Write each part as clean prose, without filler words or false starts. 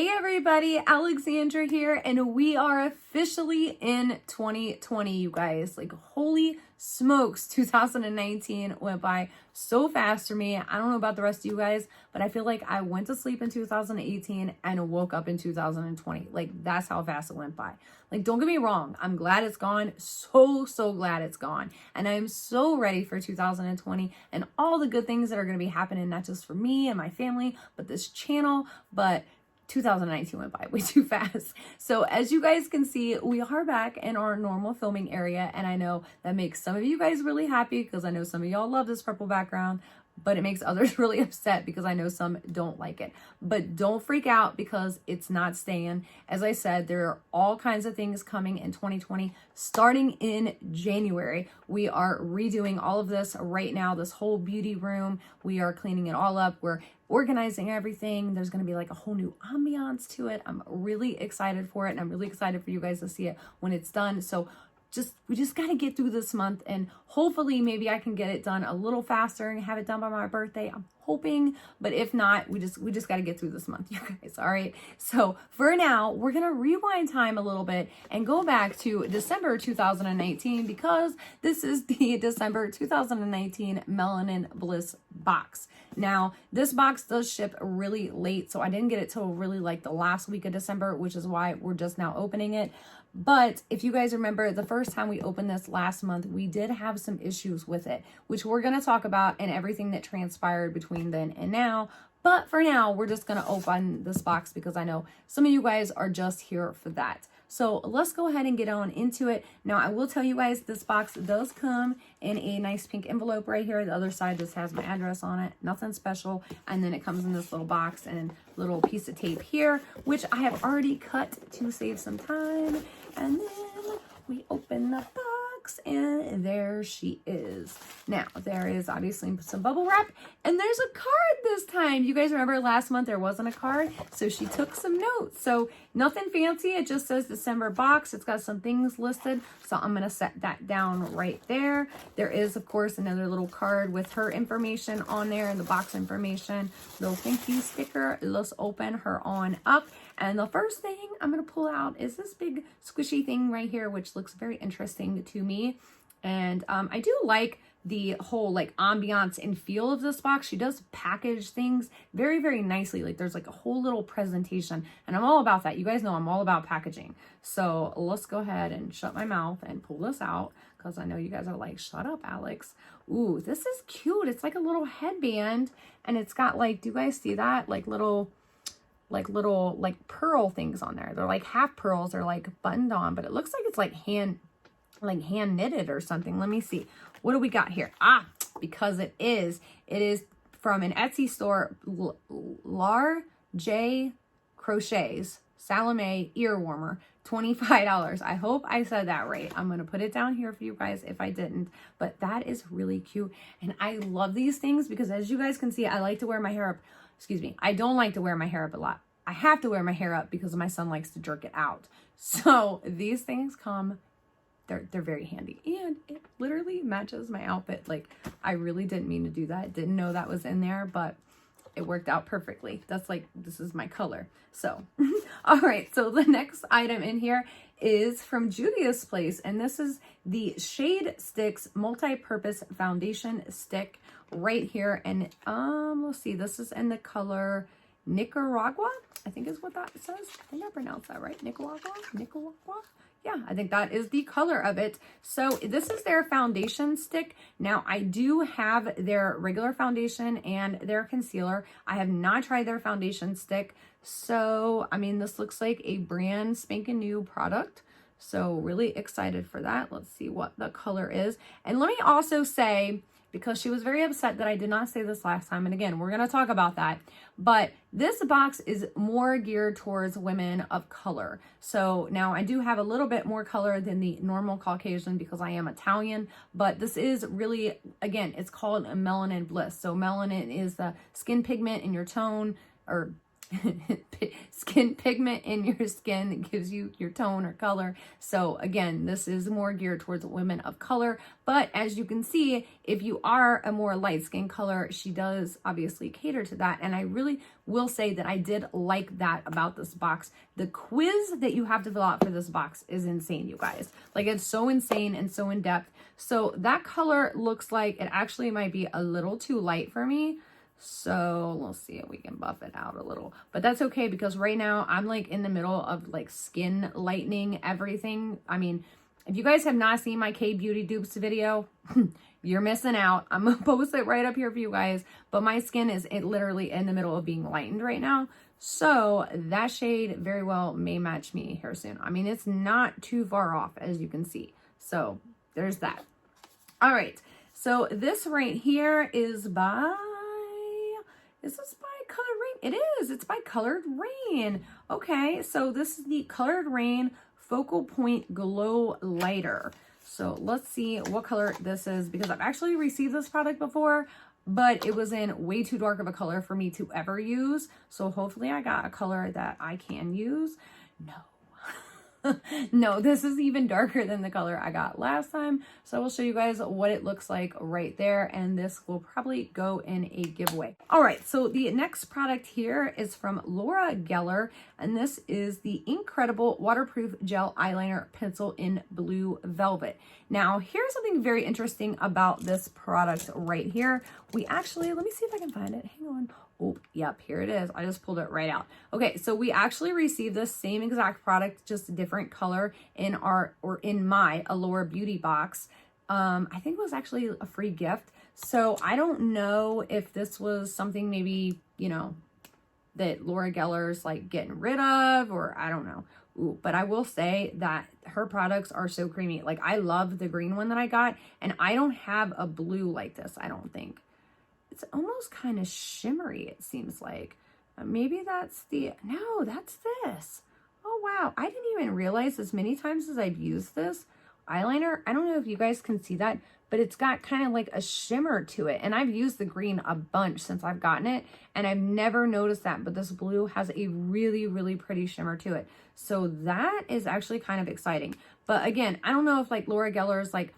Hey everybody, Alexandra here, and we are officially in 2020, you guys. Like, holy smokes, 2019 went by so fast for me. I don't know about the rest of you guys, but I feel like I went to sleep in 2018 and woke up in 2020. Like, that's how fast it went by. Like, don't get me wrong, I'm glad it's gone. So glad it's gone. And I am so ready for 2020 and all the good things that are going to be happening, not just for me and my family, but this channel. But 2019 went by way too fast. So as you guys can see, we are back in our normal filming area. And I know that makes some of you guys really happy because I know some of y'all love this purple background, but it makes others really upset because I know some don't like it. But don't freak out because it's not staying. As I said, there are all kinds of things coming in 2020. Starting in January, we are redoing all of this right now, this whole beauty room. We are cleaning it all up. We're organizing everything. There's going to be like a whole new ambiance to it. I'm really excited for it, and I'm really excited for you guys to see it when it's done. So we just got to get through this month, and hopefully maybe I can get it done a little faster and have it done by my birthday. I'm hoping, but if not, we just got to get through this month, you guys. All right. So for now, we're going to rewind time a little bit and go back to December 2019 because this is the December 2019 Melanin Bliss box. Now, this box does ship really late, so I didn't get it till really like the last week of December, which is why we're just now opening it. But if you guys remember, the first time we opened this last month, we did have some issues with it, which we're going to talk about and everything that transpired between then and now. But for now, we're just going to open this box because I know some of you guys are just here for that. So let's go ahead and get on into it. Now, I will tell you guys, this box does come in a nice pink envelope right here. The other side just has my address on it. Nothing special. And then it comes in this little box and little piece of tape here, which I have already cut to save some time. And then we open the box and there she is. Now, there is obviously some bubble wrap and there's a card this time. You guys remember last month there wasn't a card, so she took some notes. So nothing fancy. It just says December box. It's got some things listed. So I'm going to set that down right there. There is, of course, another little card with her information on there and the box information. Little thank you sticker. Let's open her on up. And the first thing I'm going to pull out is this big squishy thing right here, which looks very interesting to me. And I do like the whole like ambiance and feel of this box. She does package things very, very nicely. Like there's like a whole little presentation, and I'm all about that. You guys know I'm all about packaging. So let's go ahead and shut my mouth and pull this out because I know you guys are like, shut up, Alex. Ooh, this is cute. It's like a little headband, and it's got like, do you guys see that? Like little pearl things on there. They're like half pearls. They're like buttoned on, but it looks like it's like hand knitted or something. Let me see. What do we got here? Ah, because it is from an Etsy store, Lar J Crochets Salome ear warmer, $25. I hope I said that right. I'm going to put it down here for you guys if I didn't, but that is really cute. And I love these things because as you guys can see, I like to wear my hair up. Excuse me. I don't like to wear my hair up a lot. I have to wear my hair up because my son likes to jerk it out. So these things come, they're very handy, and it literally matches my outfit. Like, I really didn't mean to do that. Didn't know that was in there, but it worked out perfectly. That's like, this is my color. So, all right. So the next item in here is from Juvia's Place, and this is the Shade Sticks Multi-Purpose Foundation Stick right here. And let's see, this is in the color Nicaragua, I think is what that says. I think I pronounced that right. Nicaragua. Yeah, I think that is the color of it. So this is their foundation stick. Now, I do have their regular foundation and their concealer. I have not tried their foundation stick. So, I mean, this looks like a brand spanking new product. So really excited for that. Let's see what the color is. And let me also say, because she was very upset that I did not say this last time. And again, we're going to talk about that. But this box is more geared towards women of color. So now I do have a little bit more color than the normal Caucasian because I am Italian. But this is really, again, it's called a Melanin Bliss. So melanin is the skin pigment in your tone, or skin pigment in your skin that gives you your tone or color. So again, this is more geared towards women of color, but as you can see, if you are a more light skin color, she does obviously cater to that. And I really will say that I did like that about this box. The quiz that you have to fill out for this box is insane, you guys. Like, it's so insane and so in depth. So that color looks like it actually might be a little too light for me. So let's see if we can buff it out a little, but that's okay because right now I'm like in the middle of like skin lightening everything. I mean, if you guys have not seen my K Beauty Dupes video, you're missing out. I'm gonna post it right up here for you guys, but my skin is literally in the middle of being lightened right now. So that shade very well may match me here soon. I mean, it's not too far off as you can see. So there's that. All right. So this right here is by, is this by Colored Raine? It is. It's by Colored Raine. Okay, so this is the Colored Raine Focal Point Glow Lighter. So let's see what color this is, because I've actually received this product before, but it was in way too dark of a color for me to ever use. So hopefully I got a color that I can use. No. No, this is even darker than the color I got last time. So I will show you guys what it looks like right there. And this will probably go in a giveaway. All right, so the next product here is from Laura Geller. And this is the Incredible Waterproof Gel Eyeliner Pencil in Blue Velvet. Now, here's something very interesting about this product right here. We actually, let me see if I can find it. Hang on. Oh, yep, here it is. I just pulled it right out. Okay, so we actually received this same exact product, just a different color in my Allure Beauty Box. I think it was actually a free gift. So I don't know if this was something maybe, you know, that Laura Geller's like getting rid of, or I don't know. Ooh, but I will say that her products are so creamy. Like, I love the green one that I got, and I don't have a blue like this, I don't think. It's almost kind of shimmery, it seems like. Maybe that's the, no, that's this. Oh, wow. I didn't even realize as many times as I've used this eyeliner. I don't know if you guys can see that, but it's got kind of like a shimmer to it. And I've used the green a bunch since I've gotten it, and I've never noticed that. But this blue has a really, really pretty shimmer to it. So that is actually kind of exciting. But again, I don't know if like Laura Geller's like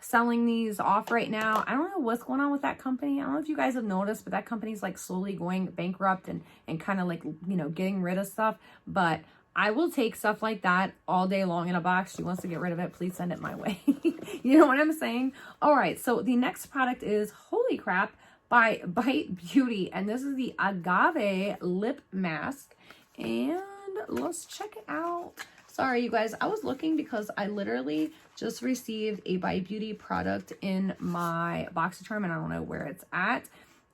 selling these off right now. I don't know what's going on with that company. I don't know if you guys have noticed, but that company's like slowly going bankrupt and kind of like, you know, getting rid of stuff. But I will take stuff like that all day long in a box. She wants to get rid of it. Please send it my way. You know what I'm saying? All right. So the next product is, holy crap, by Bite Beauty. And this is the Agave Lip Mask. And let's check it out. Sorry, you guys, I was looking because I literally just received a Bite Beauty product in my BoxyCharm, and I don't know where it's at.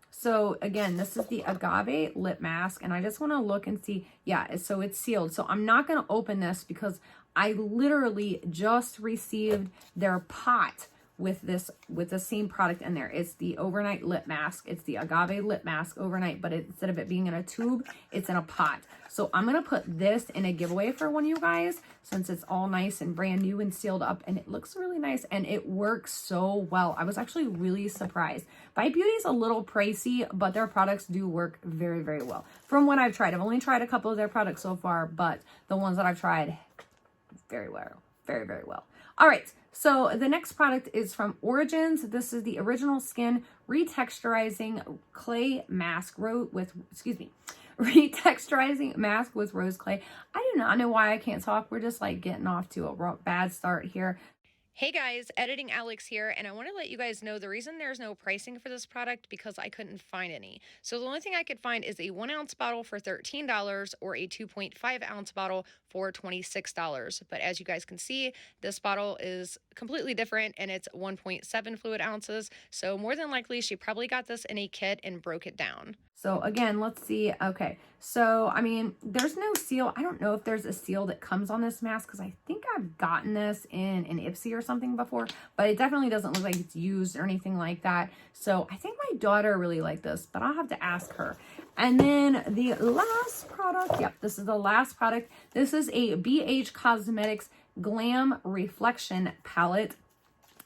So again, this is the Agave Lip Mask, and I just want to look and see. Yeah, so it's sealed. So I'm not going to open this because I literally just received their pot with the same product in there. It's the overnight lip mask. It's the Agave Lip Mask overnight, but instead of it being in a tube, it's in a pot. So I'm going to put this in a giveaway for one of you guys, since it's all nice and brand new and sealed up, and it looks really nice and it works so well. I was actually really surprised. Bite Beauty is a little pricey, but their products do work very, very well. From what I've tried, I've only tried a couple of their products so far, but the ones that I've tried, very well, very, very well. All right. So the next product is from Origins. This is the Original Skin Retexturizing Clay Mask retexturizing mask with rose clay. I do not know why I can't talk. We're just like getting off to a bad start here. Hey guys, Editing Alex here, and I want to let you guys know the reason there's no pricing for this product because I couldn't find any. So the only thing I could find is a 1 ounce bottle for $13 or a 2.5 ounce bottle for $26. But as you guys can see, this bottle is completely different and it's 1.7 fluid ounces. So more than likely she probably got this in a kit and broke it down. So again, let's see. Okay, so I mean, there's no seal. I don't know if there's a seal that comes on this mask because I think I've gotten this in an Ipsy or something before, but it definitely doesn't look like it's used or anything like that. So I think my daughter really liked this, but I'll have to ask her. And then the last product, yep, this is the last product. This is a BH Cosmetics Glam Reflection Palette.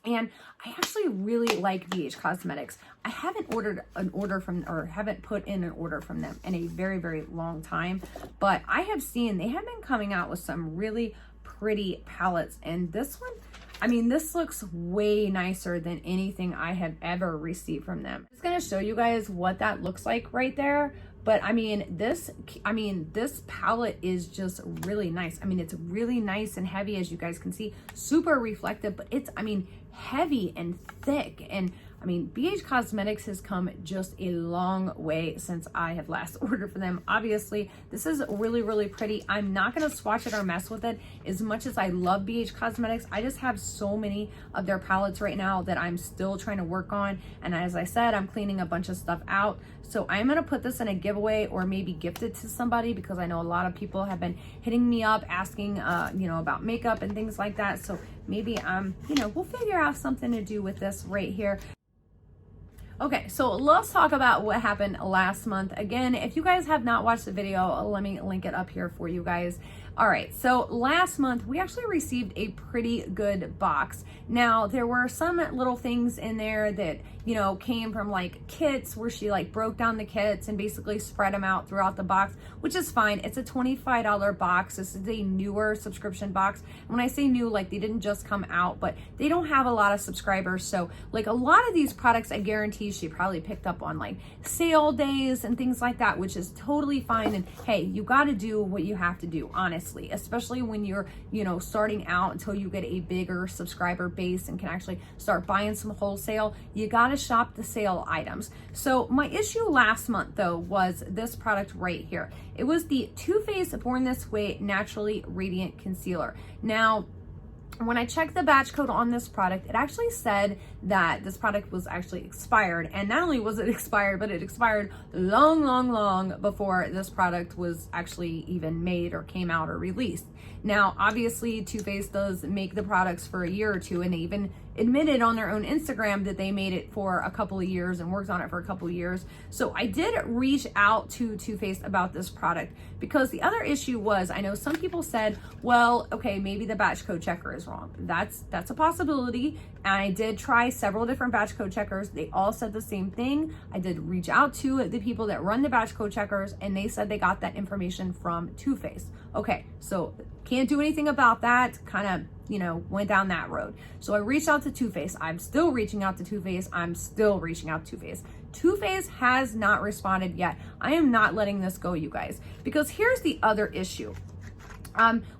And I actually really like BH Cosmetics. I haven't ordered an order from, or haven't put in an order from them in a very, very long time. But I have seen they have been coming out with some really pretty palettes. And this one, I mean, this looks way nicer than anything I have ever received from them. I'm just gonna show you guys what that looks like right there. But I mean, this palette is just really nice. I mean, it's really nice and heavy, as you guys can see, super reflective, but it's, I mean, heavy and thick. And I mean, BH Cosmetics has come just a long way since I have last ordered for them. Obviously, this is really, really pretty. I'm not going to swatch it or mess with it. As much as I love BH Cosmetics, I just have so many of their palettes right now that I'm still trying to work on. And as I said, I'm cleaning a bunch of stuff out. So I'm going to put this in a giveaway or maybe gift it to somebody, because I know a lot of people have been hitting me up asking, you know, about makeup and things like that. So maybe, you know, we'll figure out something to do with this right here. Okay, so let's talk about what happened last month. Again, if you guys have not watched the video, let me link it up here for you guys. All right, so last month we actually received a pretty good box. Now, there were some little things in there that, you know, came from like kits where she like broke down the kits and basically spread them out throughout the box, which is fine. It's a $25 box. This is a newer subscription box. And when I say new, like they didn't just come out, but they don't have a lot of subscribers. So like a lot of these products, I guarantee she probably picked up on like sale days and things like that, which is totally fine. And hey, you got to do what you have to do, honestly, especially when you're, you know, starting out until you get a bigger subscriber base and can actually start buying some wholesale. You got to shop the sale items. So my issue last month though was this product right here. It was the Too Faced Born This Way Naturally Radiant Concealer. Now, when I checked the batch code on this product, it actually said that this product was actually expired. And not only was it expired, but it expired long before this product was actually even made or came out or released. Now, obviously, Too Faced does make the products for a year or two, and they even admitted on their own Instagram that they made it for a couple of years and worked on it for a couple of years. So I did reach out to Too Faced about this product, because the other issue was, I know some people said, well, okay, maybe the batch code checker is wrong. That's a possibility. And I did try several different batch code checkers. They all said the same thing. I did reach out to the people that run the batch code checkers, and they said they got that information from Too Faced. Okay, so can't do anything about that. Kind of, you know, went down that road. So I reached out to Too Faced. I'm still reaching out to Too Faced. I'm still reaching out to Too Faced. Too Faced has not responded yet. I am not letting this go, you guys, because here's the other issue.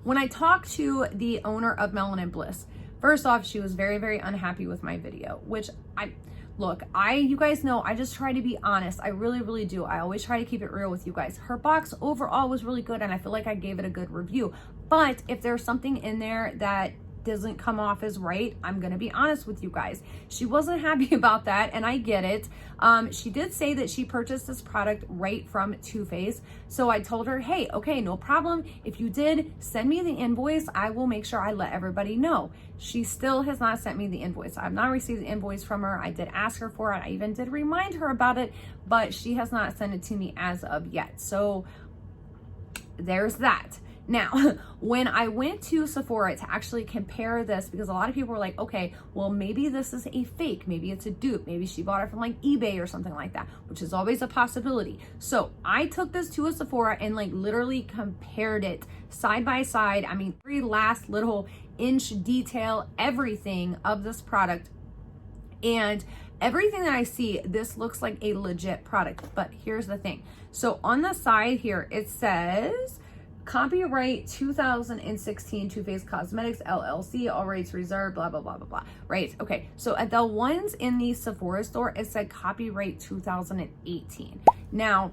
When I talked to the owner of Melanin Bliss, first off, she was very, very unhappy with my video, which you guys know, I just try to be honest. I really, really do. I always try to keep it real with you guys. Her box overall was really good, and I feel like I gave it a good review. But if there's something in there that doesn't come off as right, I'm gonna be honest with you guys. She wasn't happy about that, and I get it. She did say that she purchased this product right from Too Faced. So I told her, hey, okay, no problem. If you did, send me the invoice. I will make sure I let everybody know. She still has not sent me the invoice. I've not received the invoice from her. I did ask her for it. I even did remind her about it, but she has not sent it to me as of yet. So there's that. Now, when I went to Sephora to actually compare this, because a lot of people were like, okay, well, maybe this is a fake, maybe it's a dupe, maybe she bought it from like eBay or something like that, which is always a possibility. So I took this to a Sephora and like literally compared it side by side. I mean, every last little inch detail, everything of this product. And everything that I see, this looks like a legit product. But here's the thing. So on the side here, it says, copyright 2016 Too Faced Cosmetics LLC, all rights reserved, blah, blah, blah, blah, blah. Right. Okay. So at the ones in the Sephora store, it said copyright 2018. Now,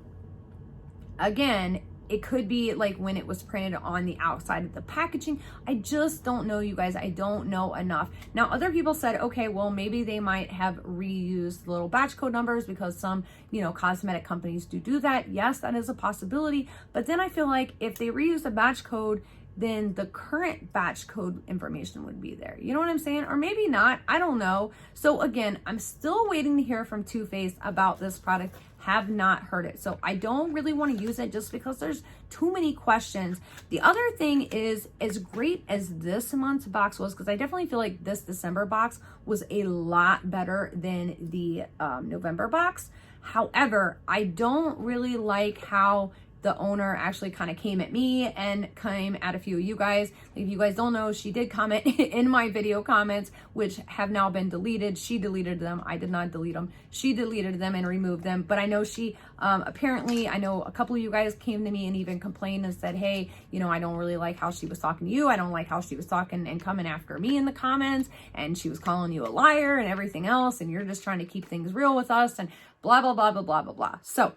again, it could be like when it was printed on the outside of the packaging. I just don't know, you guys. I don't know enough. Now, other people said, okay, well, maybe they might have reused little batch code numbers, because some, you know, cosmetic companies do that. Yes, that is a possibility. But then I feel like if they reuse the batch code, then the current batch code information would be there. You know what I'm saying? Or maybe not, I don't know. So again, I'm still waiting to hear from Too Faced about this product. Have not heard it. So I don't really want to use it just because there's too many questions. The other thing is, as great as this month's box was, because I definitely feel like this December box was a lot better than the November box. However, I don't really like how the owner actually kind of came at me and came at a few of you guys. If you guys don't know, she did comment in my video comments, which have now been deleted. She deleted them. I did not delete them. She deleted them and removed them. But I know she, apparently, I know a couple of you guys came to me and even complained and said, hey, you know, I don't really like how she was talking to you. I don't like how she was talking and coming after me in the comments. And she was calling you a liar and everything else. And you're just trying to keep things real with us and blah, blah, blah, blah, blah, blah, blah. So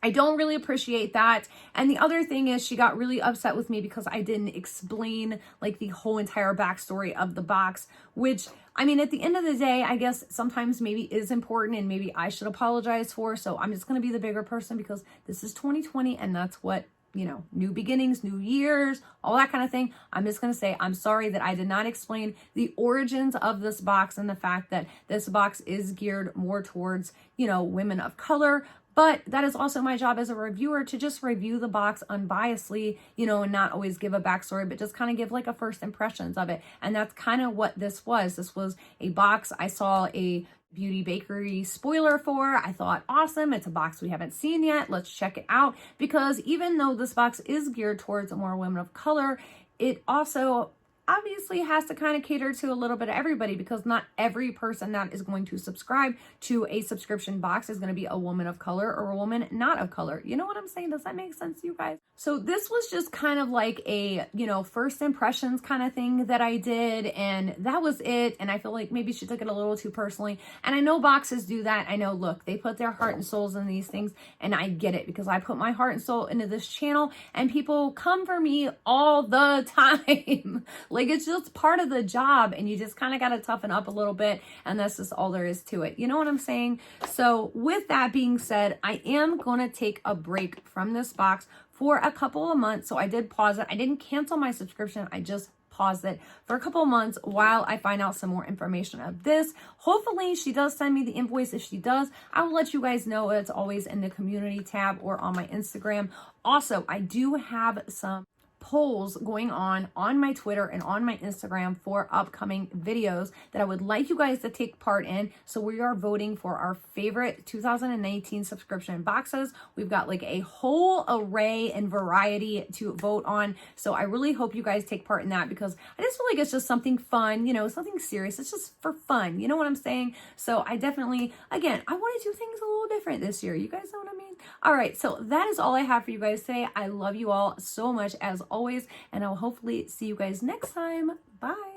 I don't really appreciate that. And the other thing is she got really upset with me because I didn't explain like the whole entire backstory of the box, which, I mean, at the end of the day, I guess sometimes maybe is important and maybe I should apologize for. So I'm just going to be the bigger person because this is 2020 and that's what, you know, new beginnings, new years, all that kind of thing. I'm just going to say, I'm sorry that I did not explain the origins of this box and the fact that this box is geared more towards, you know, women of color. But that is also my job as a reviewer to just review the box unbiasedly, you know, and not always give a backstory, but just kind of give like a first impressions of it. And that's kind of what this was. This was a box I saw a Beauty Bakery spoiler for. I thought, awesome, it's a box we haven't seen yet. Let's check it out. Because even though this box is geared towards more women of color, it also obviously has to kind of cater to a little bit of everybody, because not every person that is going to subscribe to a subscription box is going to be a woman of color or a woman not of color. You know what I'm saying? Does that make sense to you guys? So this was just kind of like a, you know, first impressions kind of thing that I did, and that was it. And I feel like maybe she took it a little too personally. And I know boxes do that. I know, look, they put their heart and souls in these things, and I get it because I put my heart and soul into this channel and people come for me all the time. Like, it's just part of the job, and you just kind of got to toughen up a little bit, and that's just all there is to it. You know what I'm saying? So with that being said, I am going to take a break from this box for a couple of months. So I did pause it. I didn't cancel my subscription. I just paused it for a couple of months while I find out some more information of this. Hopefully she does send me the invoice. If she does, I will let you guys know. It's always in the community tab or on my Instagram. Also, I do have some polls going on my Twitter and on my Instagram for upcoming videos that I would like you guys to take part in. So we are voting for our favorite 2019 subscription boxes. We've got like a whole array and variety to vote on. So I really hope you guys take part in that, because I just feel like it's just something fun, you know, something serious. It's just for fun. You know what I'm saying? So I definitely, again, I want to do things a little different this year. You guys know what I mean? All right. So that is all I have for you guys today. I love you all so much as always, and I'll hopefully see you guys next time. Bye.